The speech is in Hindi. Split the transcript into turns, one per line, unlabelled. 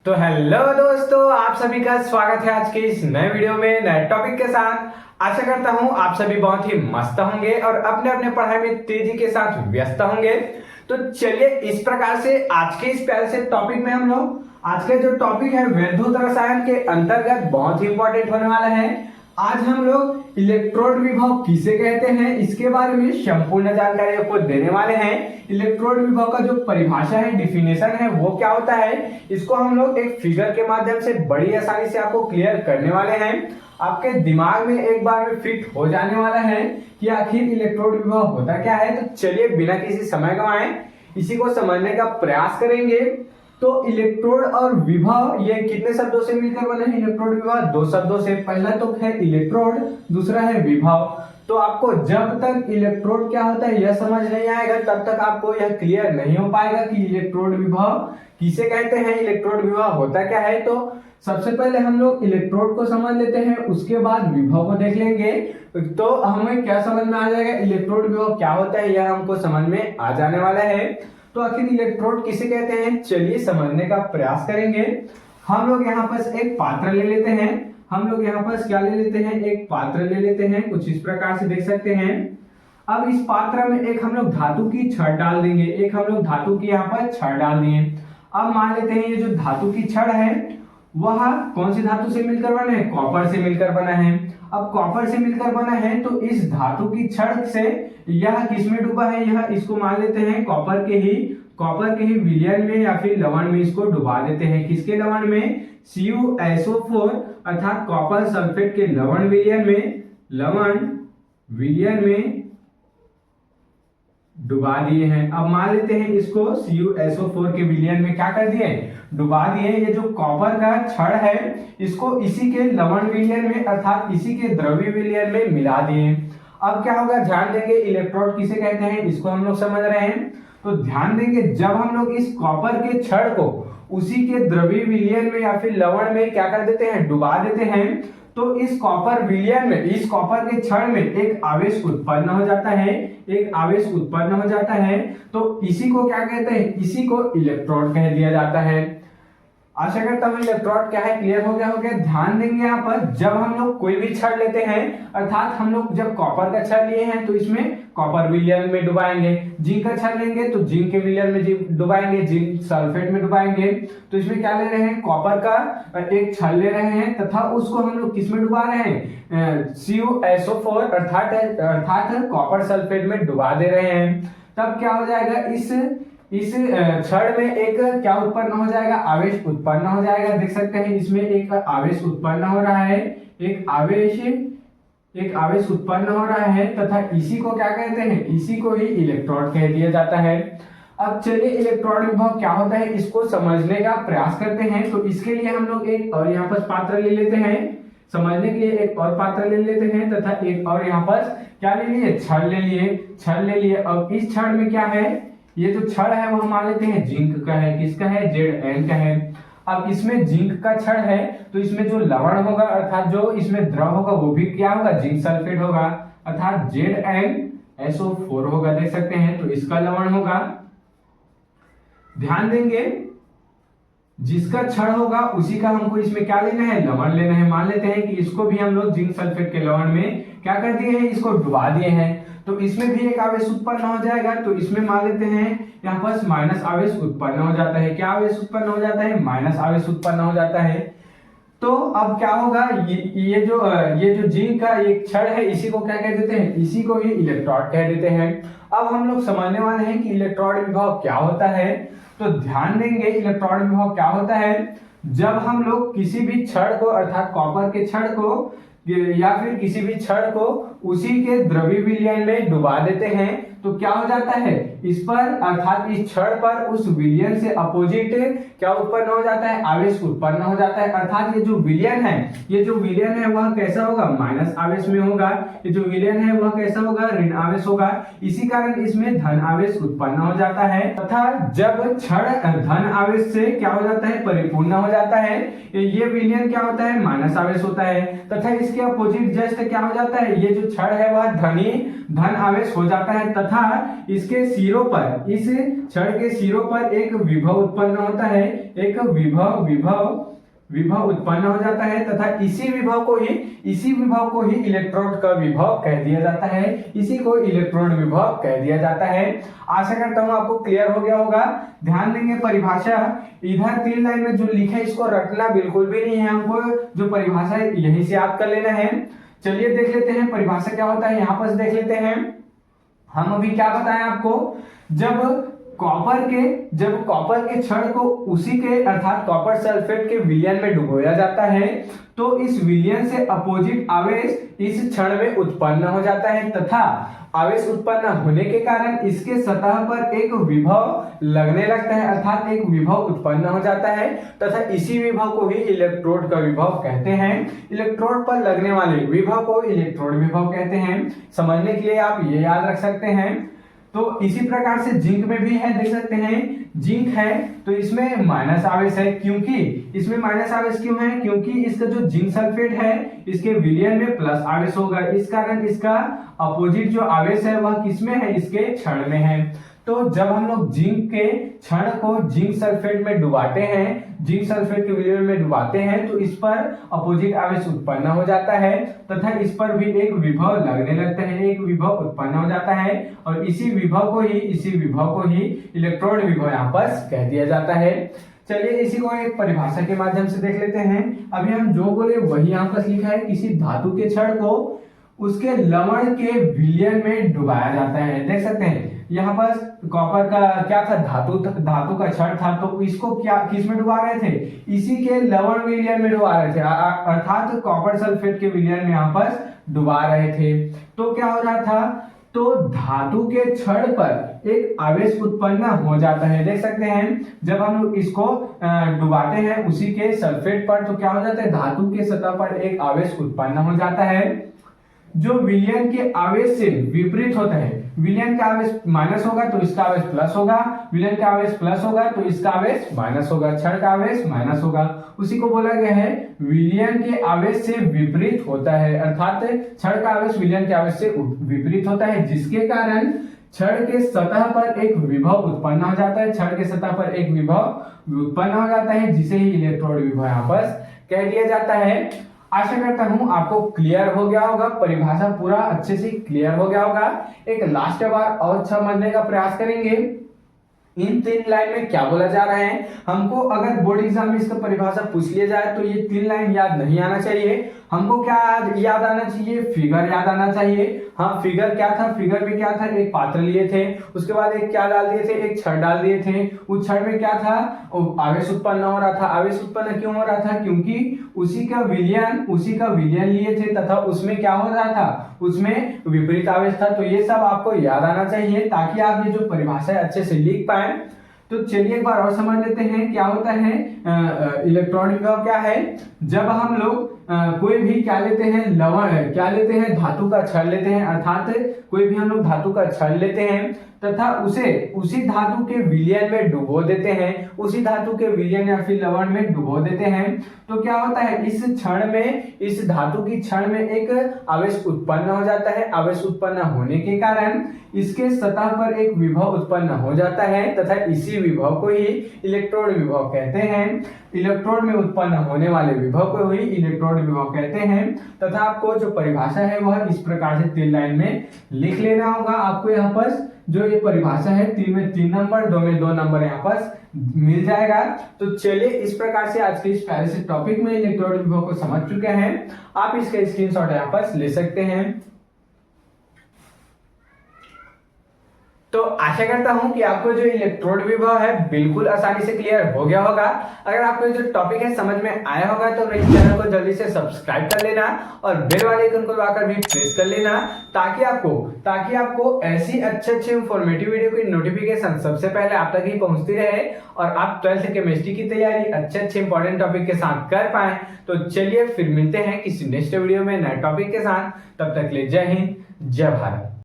तो हेलो दोस्तों, आप सभी का स्वागत है आज के इस नए वीडियो में नए टॉपिक के साथ। आशा करता हूं आप सभी बहुत ही मस्त होंगे और अपने अपने पढ़ाई में तेजी के साथ व्यस्त होंगे। तो चलिए इस प्रकार से आज के इस प्यारे से टॉपिक में हम लोग आज का जो टॉपिक है वैद्युत रसायन के अंतर्गत बहुत ही इंपॉर्टेंट होने वाला है। आज हम लोग इलेक्ट्रोड विभव किसे कहते हैं इसके बारे में संपूर्ण जानकारी आपको देने वाले हैं। इलेक्ट्रोड विभव का जो परिभाषा है, डिफिनेशन है, वो क्या होता है, इसको हम लोग एक फिगर के माध्यम से बड़ी आसानी से आपको क्लियर करने वाले हैं। आपके दिमाग में एक बार में फिट हो जाने वाला है कि आखिर इलेक्ट्रोड विभव होता क्या है। तो चलिए बिना किसी समय गंवाए इसी को समझने का प्रयास करेंगे। तो इलेक्ट्रोड और विभव ये कितने शब्दों से मिलकर बने हैं? इलेक्ट्रोड विभव दो शब्दों से। पहला तो है इलेक्ट्रोड, दूसरा है विभव। तो आपको जब तक इलेक्ट्रोड क्या होता है यह समझ नहीं आएगा तब तक आपको यह क्लियर नहीं हो पाएगा कि इलेक्ट्रोड विभव किसे कहते हैं, इलेक्ट्रोड विभव होता क्या है। तो सबसे पहले हम लोग इलेक्ट्रोड को समझ लेते हैं, उसके बाद विभव को देख लेंगे। तो हमें क्या समझ में आ जाएगा, इलेक्ट्रोड विभव क्या होता है यह हमको समझ में आ जाने वाला है। तो आखिर इलेक्ट्रोड किसे कहते हैं चलिए समझने का प्रयास करेंगे। हम लोग यहाँ पर एक पात्र ले लेते हैं। हम लोग यहाँ पर क्या ले लेते हैं, एक पात्र ले लेते हैं। कुछ इस प्रकार से देख सकते हैं। अब इस पात्र में एक हम लोग धातु की छड़ डाल देंगे, एक हम लोग धातु की यहाँ पर छड़ डाल दिए। अब मान लेते हैं ये जो धातु की छड़ है वह कौन सी धातु से मिलकर बना है, कॉपर से मिलकर बना है। अब कॉपर से मिलकर बना है तो इस धातु की छड़ से यह किसमें डूबा है, यह इसको मान लेते हैं कॉपर के ही विलयन में या फिर लवण में इसको डुबा देते हैं। किसके लवण में, CuSO4 अर्थात कॉपर सल्फेट के लवण विलयन में डुबा दिए हैं। अब मान लेते हैं इसको CuSO4 के विलयन में क्या कर दिए, डुबा दिए। ये जो कॉपर का छड़ है इसको इसी के लवण विलयन में अर्थात इसी के द्रव्य विलयन में मिला दिए। अब क्या होगा, ध्यान देंगे इलेक्ट्रोड किसे कहते हैं इसको हम लोग समझ रहे हैं। तो ध्यान देंगे जब हम लोग इस कॉपर के छड़ को उसी के द्रव्य विलयन में या फिर लवण में क्या कर देते हैं, डुबा देते हैं, तो इस कॉपर विलयन में, इस कॉपर के छड़ में एक आवेश उत्पन्न हो जाता है, एक आवेश उत्पन्न हो जाता है। तो इसी को क्या कहते हैं, इसी को इलेक्ट्रोड कह दिया जाता है। आशा करता हूं इलेक्ट्रोड क्या है क्लियर हो गया। ध्यान देंगे यहाँ पर जब हम लोग कोई भी छड़ लेते हैं अर्थात हम लोग जब कॉपर का छड़ लिए हैं तो इसमें कॉपर विलयन में डुबाएंगे, जिंक का छड़ लेंगे तो जिंक के विलयन में डुबाएंगे, जिंक सल्फेट में डुबाएंगे। तो इसमें क्या ले रहे हैं, कॉपर का एक छड़ ले रहे हैं तथा उसको हम लोग किस में डुबा रहे हैं, CuSO4 अर्थात कॉपर सल्फेट में डुबा दे रहे हैं। तब क्या हो जाएगा, इस छड़ में एक क्या उत्पन्न हो जाएगा, आवेश उत्पन्न हो जाएगा। देख सकते हैं इसमें एक आवेश उत्पन्न हो रहा है, एक आवेश उत्पन्न हो रहा है तथा इसी को क्या कहते हैं, इसी को ही इलेक्ट्रोड कह दिया जाता है। अब चलिए इलेक्ट्रोड विभव क्या होता है इसको समझने का प्रयास करते हैं। तो इसके लिए हम लोग एक और यहाँ पर पात्र ले लेते हैं, समझने के लिए एक और पात्र ले लेते हैं तथा एक और यहाँ पर क्या ले लिए, छड़ ले लिए। अब इस छड़ में क्या है, ये जो छड़ है वो मान लेते हैं जिंक का है, किसका है, Zn का है। अब इसमें जिंक का छड़ है तो इसमें जो लवण होगा अर्थात जो इसमें द्रव होगा वो भी क्या होगा, जिंक सल्फेट होगा अर्थात ZnSO4 होगा। देख सकते हैं तो इसका लवण होगा। ध्यान देंगे जिसका छड़ होगा उसी का हमको इसमें क्या लेना है, लवण लेना है। मान लेते हैं कि इसको भी हम लोग जिंक सल्फेट के लवण में क्या कर दिए हैं, इसको डुबा दिए हैं। तो इसमें भी एक आवेश उत्पन्न हो जाएगा। तो इसमें मान लेते हैं यहाँ पर माइनस आवेश उत्पन्न हो जाता है। क्या आवेश उत्पन्न हो जाता है, माइनस आवेश उत्पन्न हो जाता है। तो अब क्या होगा, ये जो जिंक का एक छड़ है इसी को क्या कह देते हैं, इसी को ही इलेक्ट्रोड कह देते हैं। अब हम लोग समझने वाले हैं कि इलेक्ट्रोड विभव क्या होता है। तो ध्यान देंगे इलेक्ट्रोड विभव क्या होता है, जब हम लोग किसी भी छड़ को अर्थात कॉपर के छड़ को या फिर किसी भी छड़ को उसी के द्रव्य विलयन में डुबा देते हैं तो क्या हो जाता है, इस पर अर्थात इस छड़ पर उस विलयन से अपोजिट क्या उत्पन्न हो जाता है, आवेश उत्पन्न हो जाता है। अर्थात ये जो विलयन है वह कैसा होगा, माइनस आवेश में होगा। ये जो विलयन है वह कैसा होगा, ऋण आवेश होगा। इसी कारण इसमें धन आवेश उत्पन्न हो जाता है तथा जब छड़ धन आवेश से क्या हो जाता है, परिपूर्ण हो जाता है, ये विलयन क्या होता है, माइनस आवेश होता है तथा इसके अपोजिट जस्ट क्या हो जाता है, ये जो छड़ है वह धन आवेश हो जाता है तथा इसके सिरों पर, इस छड़ के सिरों पर एक विभव उत्पन्न होता है, एक विभव उत्पन्न हो जाता है तथा इसी विभव को ही इलेक्ट्रोड का विभव कह दिया जाता है, इसी को इलेक्ट्रोड विभव कह दिया जाता है। आशा करता हूं आपको क्लियर हो गया होगा। ध्यान देंगे परिभाषा, इधर 3 लाइन में जो लिखा है इसको रटना बिल्कुल भी नहीं है, हमको जो परिभाषा है यहीं से याद कर लेना है। चलिए देख लेते हैं परिभाषा क्या होता है, यहाँ पर देख लेते हैं। हम अभी क्या बताएं आपको, जब कॉपर के छड़ को उसी के अर्थात कॉपर सल्फेट के विलयन में डुबोया जाता है तो इस विलयन से अपोजिट आवेश इस क्षण में उत्पन्न हो जाता है तथा आवेश उत्पन्न होने के कारण इसके सतह पर एक विभव लगने लगता है, अर्थात एक विभव उत्पन्न हो जाता है तथा इसी विभव को ही इलेक्ट्रोड का विभव कहते हैं। इलेक्ट्रोड पर लगने वाले विभव को इलेक्ट्रोड विभव कहते हैं। समझने के लिए आप ये याद रख सकते हैं। तो इसी प्रकार से जिंक में भी है, देख सकते हैं जिंक है तो इसमें माइनस आवेश है। क्योंकि इसमें माइनस आवेश क्यों है, क्योंकि इसका जो जिंक सल्फेट है इसके विलयन में प्लस आवेश होगा, इस कारण इसका अपोजिट जो आवेश है वह किसमें है, इसके क्षण में है। तो जब हम लोग जिंक के क्षण को जिंक सल्फेट में डुबाते हैं, जिंक सल्फेट के विलयन में डुबाते हैं तो इस पर अपोजिट आवेश उत्पन्न हो जाता है तथा इस पर भी एक विभव लगने लगता है, एक विभव उत्पन्न हो जाता है और इसी विभव को ही इलेक्ट्रोड विभव यहाँ पर कह दिया जाता है। चलिए इसी को एक परिभाषा के माध्यम से देख लेते हैं। अभी हम जो बोले वही यहाँ पर लिखा है, किसी धातु के छड़ को उसके लवण के विलयन में डुबाया जाता है। देख सकते हैं यहाँ पर कॉपर का क्या था, धातु का छड़ था तो इसको क्या किस में डुबा रहे थे, इसी के लवण विलयन में डुबा रहे थे, अर्थात कॉपर सल्फेट के विलयन में यहाँ पर डुबा रहे थे। तो क्या हो रहा था, तो धातु के छड़ पर एक आवेश उत्पन्न हो जाता है। देख सकते हैं जब हम लोग इसको डुबाते हैं उसी के सल्फेट पर तो क्या हो जाता है, धातु के सतह पर एक आवेश उत्पन्न हो जाता है जो विलयन के आवेश से विपरीत होता है। विलयन का आवेश माइनस होगा तो इसका आवेश प्लस होगा, विलयन का आवेश प्लस होगा तो इसका आवेश माइनस होगा, छड़ का आवेश माइनस होगा। उसी को बोला गया है विलयन के आवेश से विपरीत होता है, अर्थात छड़ का आवेश विलयन के आवेश से विपरीत होता है जिसके कारण छड़ के सतह पर एक विभव उत्पन्न हो जाता है, छड़ के सतह पर एक विभव उत्पन्न हो जाता है जिसे ही इलेक्ट्रोड विभव यहाँ पर कह दिया जाता है। आशा करता हूं आपको क्लियर हो गया होगा, परिभाषा पूरा अच्छे से क्लियर हो गया होगा। एक लास्ट बार और समझने का प्रयास करेंगे। इन 3 लाइन में क्या बोला जा रहा है, हमको अगर बोर्ड एग्जाम में इसका परिभाषा पूछ लिया जाए तो ये 3 लाइन याद नहीं आना चाहिए, हमको क्या याद आना चाहिए, फिगर याद आना चाहिए। हाँ फिगर क्या था, फिगर में क्या था, एक पात्र लिए थे, उसके बाद एक क्या डाल दिए थे, एक छड़ डाल दिए थे। उस छड़ में क्या था, आवेश उत्पन्न हो रहा था। आवेश उत्पन्न क्यों हो रहा था, क्योंकि उसी का विलयन लिए थे तथा उसमें क्या हो रहा था, उसमें विपरीत आवेश था। तो ये सब आपको याद आना चाहिए ताकि आप ये जो परिभाषा है अच्छे से लिख पाए। तो चलिए एक बार और समझ लेते हैं क्या होता है इलेक्ट्रॉन विभव क्या है। जब हम लोग कोई भी क्या लेते हैं, लवण क्या लेते हैं, धातु का छड़ लेते हैं, अर्थात कोई भी हम लोग धातु का छड़ लेते हैं तथा उसे उसी धातु के विलयन में डुबो देते हैं, उसी धातु के विलयन या फिर लवण में डुबो देते हैं तो क्या होता है, इस क्षण में, इस धातु की क्षण में एक आवेश उत्पन्न हो जाता है। आवेश उत्पन्न होने के कारण इसके सतह पर एक विभव उत्पन्न हो जाता है तथा इसी विभव को ही इलेक्ट्रोड विभव कहते हैं। इलेक्ट्रोड में उत्पन्न होने वाले विभव को ही इलेक्ट्रोड विभव कहते हैं तथा आपको जो परिभाषा है वह इस प्रकार से 3 लाइन में लिख लेना होगा। आपको यहाँ पर जो ये परिभाषा है 3 में 3 नंबर, 2 में 2 नंबर यहाँ पर मिल जाएगा। तो चलिए इस प्रकार से आज के इस प्यारे से टॉपिक में इलेक्ट्रोड विभव को समझ चुके हैं। आप इसका स्क्रीनशॉट यहाँ पर ले सकते हैं। तो आशा करता हूं कि आपको जो इलेक्ट्रोड विभव है बिल्कुल आसानी से क्लियर हो गया होगा। अगर आपको जो टॉपिक है समझ में आया होगा तो मेरे चैनल को जल्दी से सब्सक्राइब कर लेना और बेल वाले आइकन को दबाकर भी प्रेस कर लेना ताकि आपको ऐसी अच्छे इंफॉर्मेटिव वीडियो की नोटिफिकेशन सबसे पहले आप तक ही पहुंचती रहे और आप 12th केमिस्ट्री की तैयारी अच्छे इंपॉर्टेंट टॉपिक के साथ कर पाए। तो चलिए फिर मिलते हैं किसी नेक्स्ट वीडियो में नए टॉपिक के साथ। तब तक के लिए जय हिंद, जय भारत।